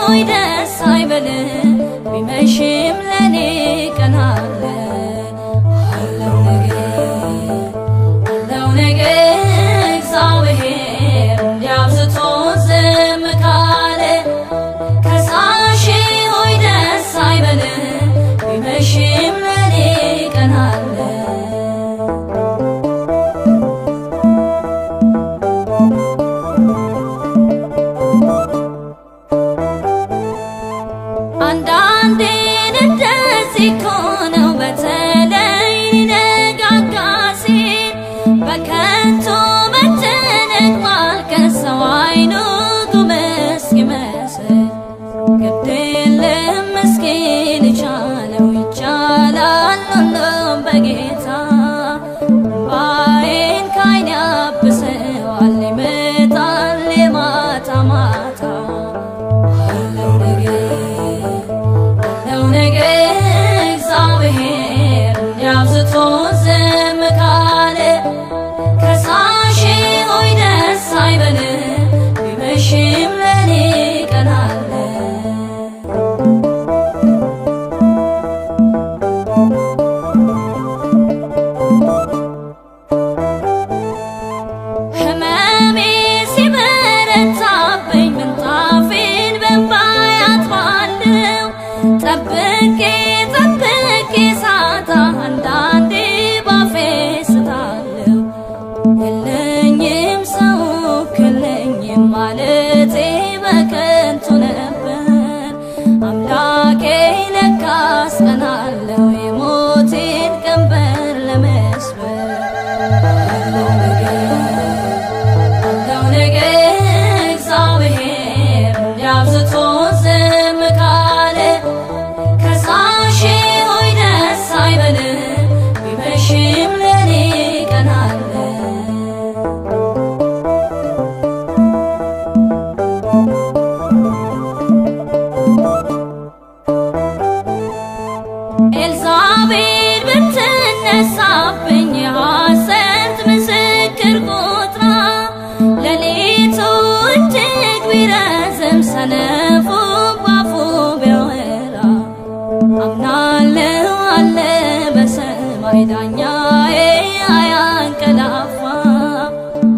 ሆይ ደስ አይበልህ ቢመሽም ለኔ ቀን አለ አለው ነገ እግዚአብሔር እንዲያብዝቶ ዝም ካለ ከሳሼ ሆይ ደስ አይበልህ ቢመሽም ለኔ ቀን አለ አንዳንዴ እንደዚህ እኮ ነው በተለይ ሊነጋጋ ሲል በከንቱ መጨነቅ ማልቀስ ሰው አይኑ ጉም እስኪመስል ግድ የለም ምስኪን ይቻለው ይቻላል ሁሉም በጌታ እምባዬን ከዓይኔ ያብሰዋል ይመጣል የማታ ማታ አለው ነገ እግዚአብሔር እንዲያብዝቶ ዝም ካለ ከሳሼ ሆይ ደስ አይበልህ ቢመሽም ለኔ ቀን አለ ሕመሜ ሲበረታብኝ ምንጣፌን በእንባ አጥባለሁ ጠብቄ ሳጣ አንዳንዴ ባፌ ስታለሁ የለኝም ሰው የለኝም ማለቴ በከንቱ ነበር አምላኬ ለካስ ቀን አለው የሞቴን ቀንበር ለመስበር አለው ነገ እግዚአብሔር እንዲያብዝቶ ዝም ካለ ከሳሼ ሆይ ደስ አይበልህ ቢመሽም ለኔ ቀን አለ ኤልዛቤል ብትነሳብኝ የሐሰት ምስክር ቆጥራ ሌሊቱ እጅግ ቢረዝም ሰነፉ ባፉ ቢያወራ አምናለሁ አለ በሰማይ ዳኛዬ አያንቀላፋ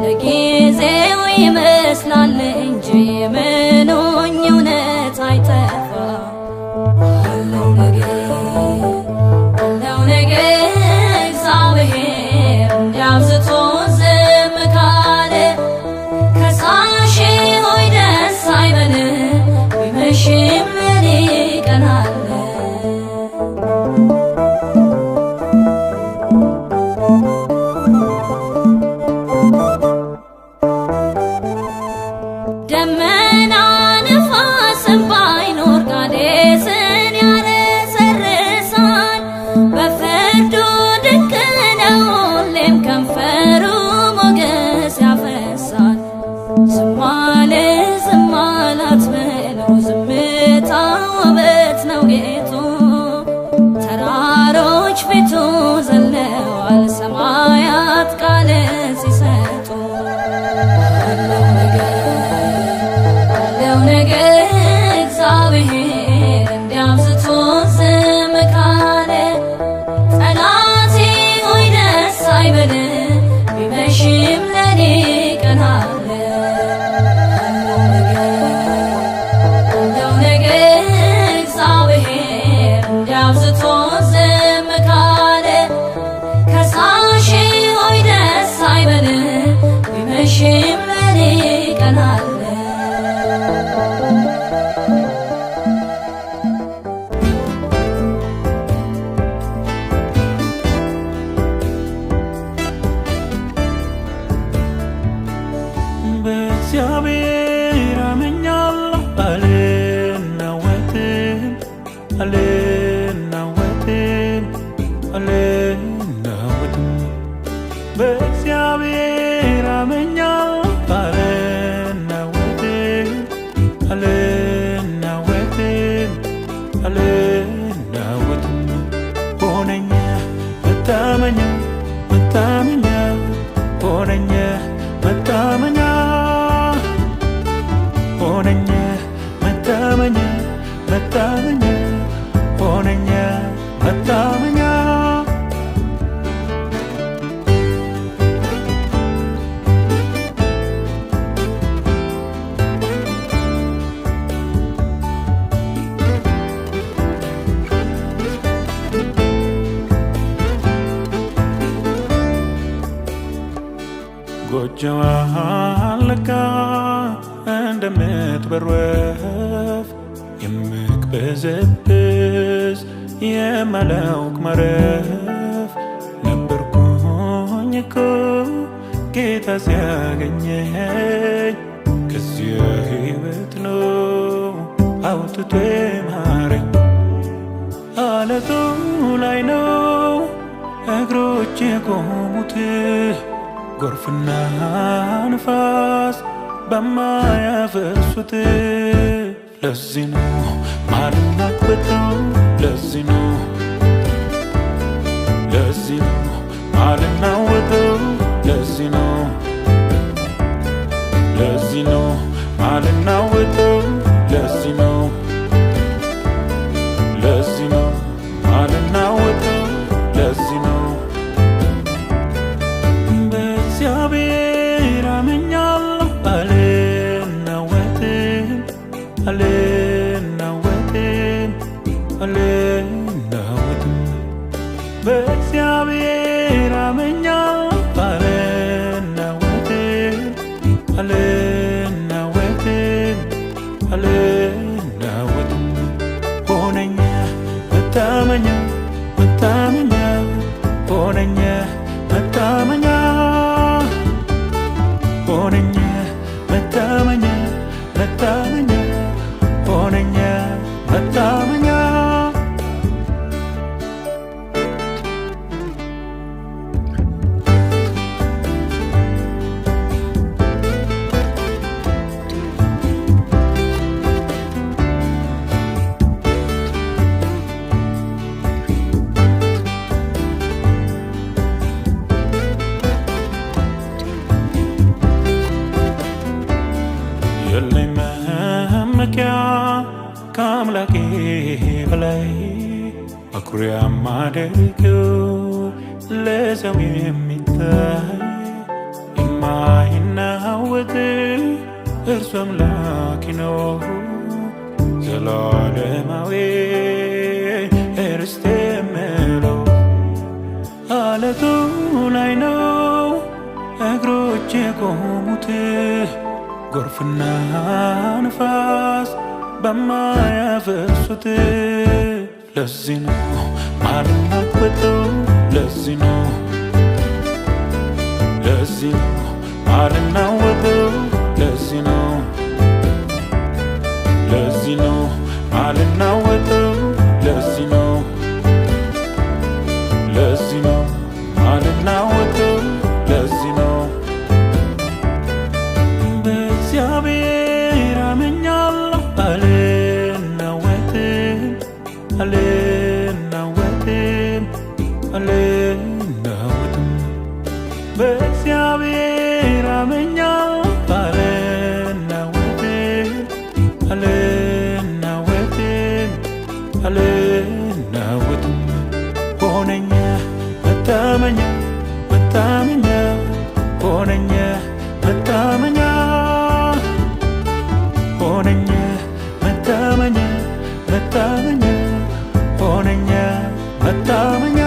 ለጊዜው ይመስላል እንጂ የምኖኝ እውነት አይጠፋ አለው ነገ እግዚአብሔር እንዲያብዝቶ ዝም ካለ ከሳሼ ሆይ ደስ አይበልህ ቢመሽም ለኔ ቀን አለ ደመና ነፋስም ባይኖር ቃዴስን ያረሰርሳል በፍርዱ ድንቅ ነው ሁሌም ከንፈሩ ሞገስ ያፈሳል ዝም አለ አትበለው ዝምታ ውበት ነው ጌጡ ተራሮች ፊቱ ዘለዋል ሰማያት ቃል ሲሰጡ አለው ነገ እግዚአብሔር እንዲያብዝቶ ዝም ካለ ጠላቴ ሆይ ደስ አይበልህ ቢመሽም ለኔ ቀን አለ አለው ነገ እግዚአብሔር እንዲያብዝቶ ዝም ካለ ከሳሼ ሆይ ደስ አይበልህ ቢመሽም ለኔ ቀን አለ በእግዚአብሔር አምኛለሁ አልናወጥም በእግዚአብሔር አምኛለሁ መታመኛ መታመኛ ሆነኛ መታመኛ ጎጆዋን ለቃ እንደምትበር ወፍ የምቅበዘብዝ የማላውቅ ማረፍ ነበርኩኝ እኮ ጌታ ሲያገኘኝ ከዚያ ሕይወት ነው አውጥቶ ማረኝ። አለቱ ላይ ነው እግሮች የቆሙት ጎርፍና ንፋስ በማያፈሱት ለዚህ ነው ማልናወጠው ለዚህ ነው ማልናወጠው ለዚህ ነው ማልናወጠው ለዚህ ነው ማልናወጠው ለዚህ ነው በእግዚአብሔር አምኛለሁ አልናወጥም አልናወጥም በእግዚአብሔር አምኛለሁ አልናወጥም ሆነኛ መታመኛ መታመኛ ሆነኛ መታመኛ ሆነኛ መታመኛ መታመኛ ሆነኛ መታመኛ የለኝ መመኪያ ከአምላኬ በላይ መኩሪያ ማደርገው ለሰው የሚታይ የማይናወጥ እርሱ አምላኬ ነው ዘላለማዊ ርስቴ የምለው አለቱ ላይ ነው እግሮች የቆሙት ጎርፍና ንፋስ በማያፈሱት ለዚህ ነው ማልናወጠው ለዚህ ነው ማልናወጠው ለዚህ ነው ማልናወጠው ለዚህ ነው ማልናወጠው ለዚህ ነው በእግዚአብሔር አምኛለሁ አልናወጥም በእግዚአብሔር አምኛለሁ አልናወጥም ሆነኛ መታመኛ መታመኛ ሆነኛ መታመኛ ሆነኛ መታመኛ መታመኛ ሆነኛ መታመኛ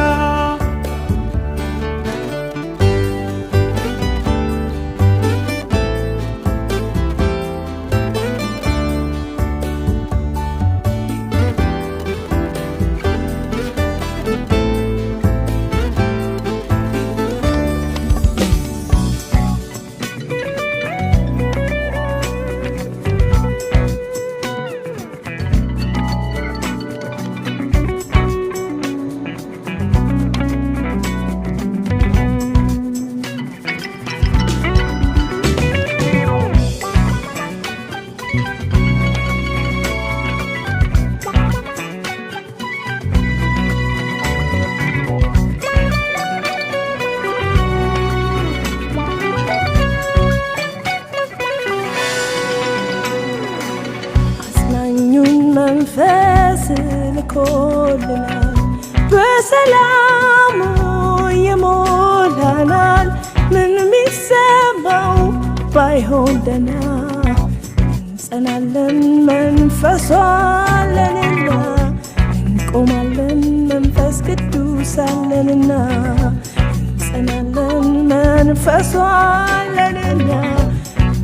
መንፈስ ልኮልናል በሰላሙ ይሞላናል ምን ሚሰማው ባይሆን ደና እንጸናለን መንፈሱ አለንና እንቆማለን መንፈስ ቅዱስ አለንና እንጸናለን መንፈሱ አለንና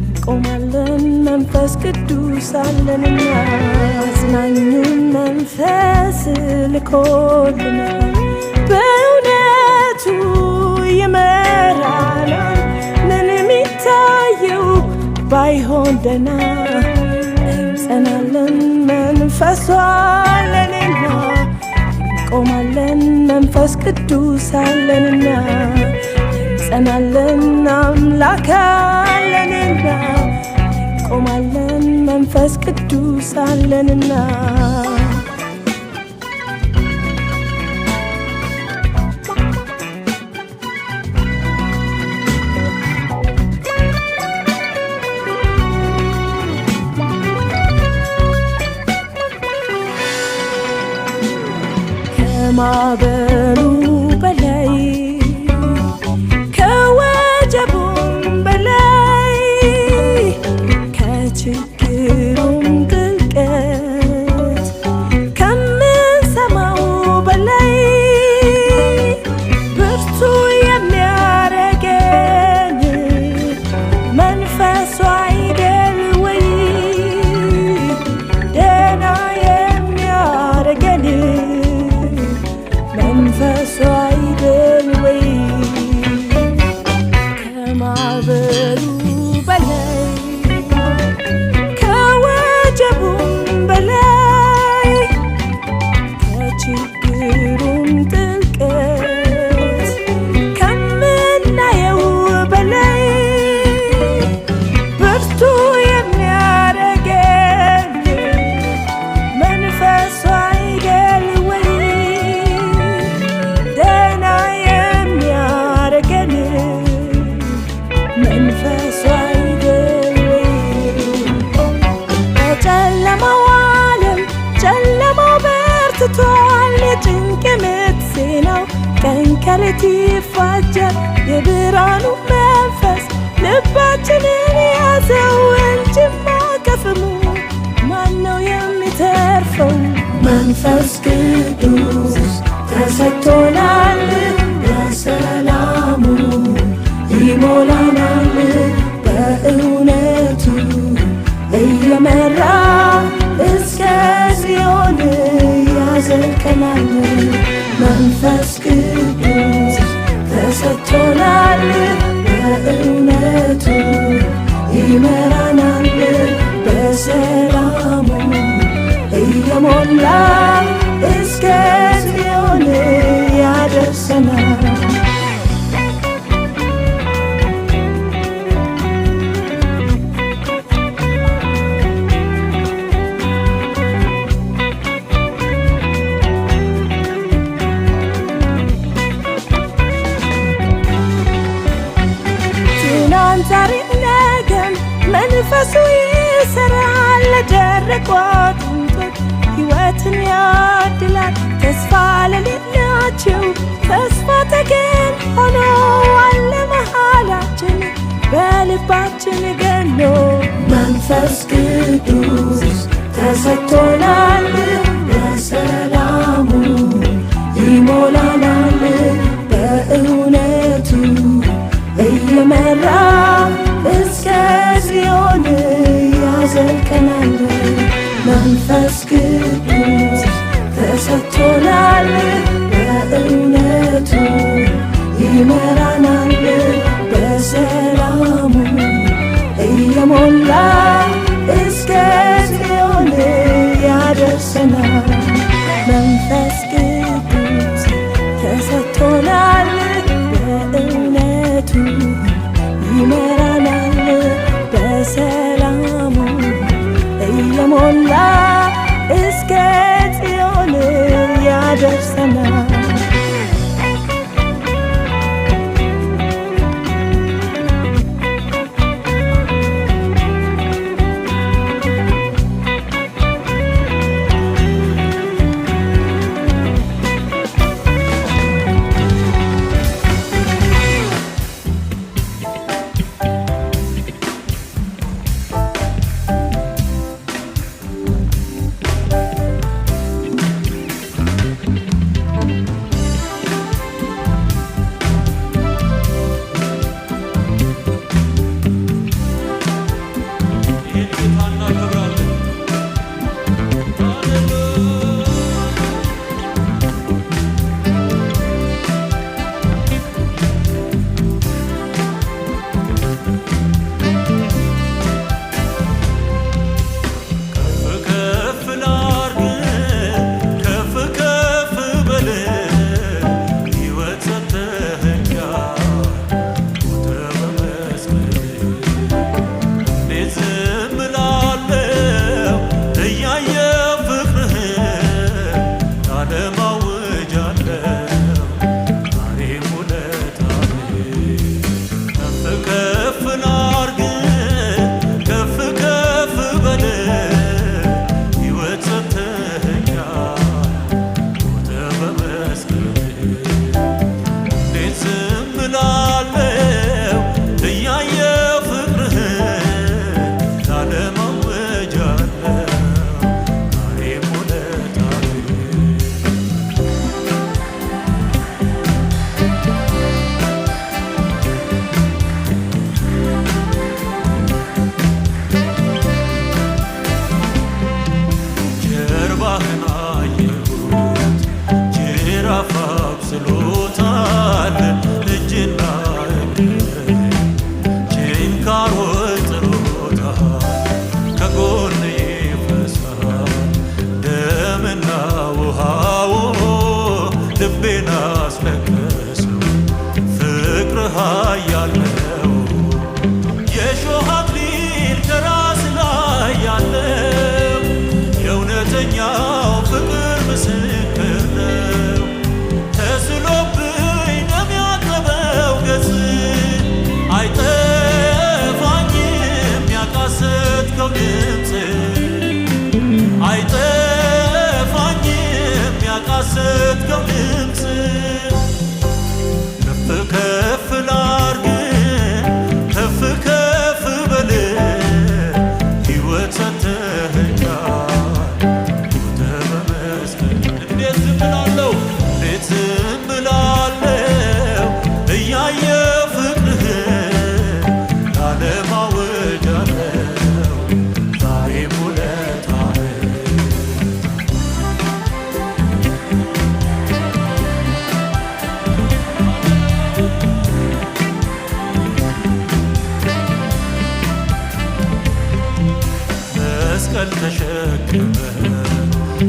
እንቆማለን መንፈስ ቅዱስ አለንና አጽናኙን መንፈስ ልኮልናል በእውነቱ ይመራናል ምን ሚታየው ባይሆን ደና እንጸናለን መንፈሱ አለንና እንቆማለን መንፈስ ቅዱስ አለንና እንጸናለን አምላክ አለንና እንቆማለን መንፈስ ቅዱስ አለንና ከማዕበሉ በላይ ከወጀቡም በላይ ከችግሩም ጥልቀት ከምንሰማው በላይ ብርቱ የሚያረገን መንፈሱ አይደል ወይ ደህና የሚያረገን መንፈሱ አይደል ወይ ከማዕበሉ በላይ ከወጀቡም በላይ ከችግሩም ጥልቀት ከምናየው በላይ ብርቱ የሚያረገን መንፈሱ አይደል ወይ ደህና የሚያረገን መንፈሱ አይደል ወይ በጨለማው ዓለም ጨለማው በርትቷል የጭንቅ ምጥ ዜናው ቀን ከሌት ይፋጃል የብርሃኑ መንፈስ ልባችንን ያዘው እንጂማ ከፍሙ ማነው የሚተርፈው መንፈስ ቅዱስ ተሰጥቶናል በሰላሙ ይሞላናል በእውነቱ እየመራ እስከ ጽዮን ያዘልቀናል መንፈስ ቅዱስ ተሰጥቶናል በእውነቱ ይመራናል በሰላሙ እየሞላ እስከ ጽዮን ያደርሰናል ትናንት ዛሬም ነገም መንፈሱ ይሰራል ለደረቁ አጥንቶች ሕይወትን ያድላል ተስፋ ለሌላቸው ተስፋ ተገን ሆኖ አለ መሃላችን በልባችን ገኖ መንፈስ ቅዱስ ተሰጥቶናል በሰላሙ ይሞላናል በእውነቱ እየመራ እስከ ጽዮን ያዘልቀናል መንፈስ ቅዱስ ተሰጥቶናል በእውነቱ ይመራናል በሰላሙ እየሞላ እስከ ጽዮን ያደርሰናል መንፈስ ቅዱስ ተሰጥቶናል በእውነቱ ይመራናል በሰላሙ እየሞላ እስከ ጽዮን ያደርሰናል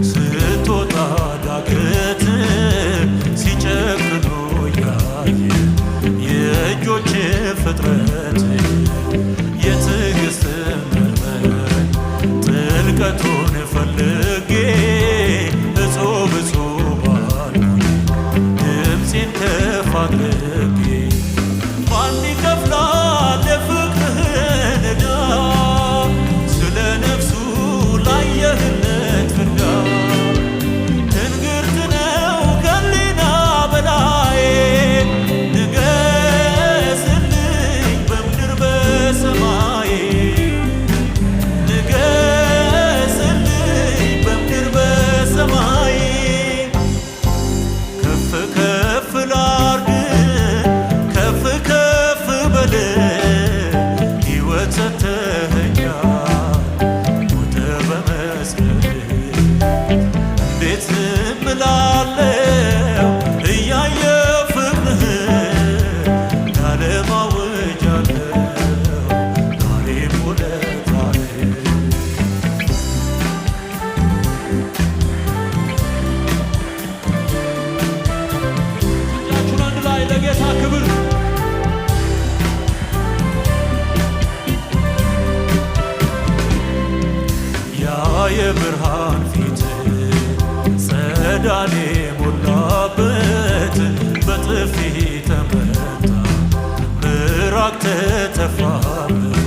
ስትወጣ ዳገት ሲጨክኑ ያየ የእጆች ፍጥረት የትዕግስት መርመር ጥልቀቱን ፈልጌ እጹብ እጹብ አልኩኝ ድምፄን ከፍ አድርጌ ማን ይከፍላል የፍቅርህን ዕዳ ስለ ነፍሱ ላየህለት ፍዳ ትንግርት ነው ከሊና በላይ ንገስልኝ በምድር በሰማይ ንገስልኝ በምድር በሰማይ ከፍ ከፍ ላርግ ከፍ ከፍ በል ሕይወት ሰጥተኸኛል ሞተ በመስቀል እንዴት ዝም እላለሁ እያየሁ ፍቅርህን ለዓለም አውጃለሁ ዛሬም ውለታህን እጃችሁን አንድ ላይ ለጌታ ክብር ያ የብርሃን ፊት ጸዳል ሞላበት በጥፊ ተመታ ምራቅ ተተፋበት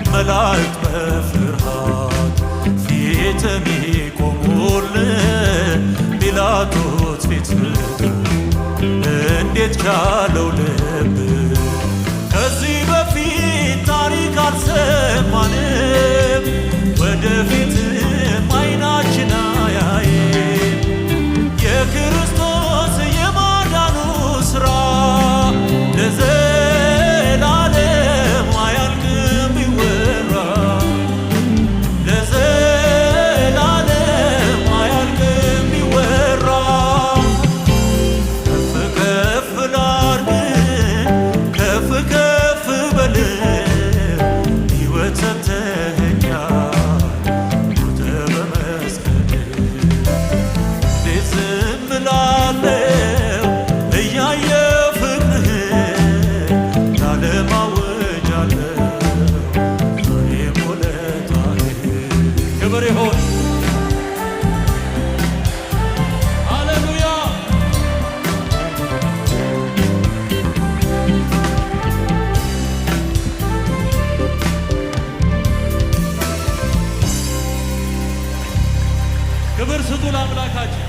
መላእክት በፍርሃት ፊት የሚቆሙልን ጲላጦስ ፊት እንዴት ቻለው ልብ ከዚህ በፊት ታሪክ አልሰማንም ወደፊትም ዓይናችን አያይም የክርስቶስ የማዳኑ ሥራ ለዘላለም አያልቅም ቢወራ ለዘላለም አያልቅም ቢወራ ከፍ ከፍ ላርግ ከፍ ከፍ በል ሕይወት ሰጥተኸኛል ሞተ በመስቀል እንዴት ዝም እላለሁ እያየሁ ፍቅርህን ለዓለም አውጃለሁ ዛሬም ውለታህን ክብር ይሁን ሃሌሉያ ክብር ስጡ ለአምላካችን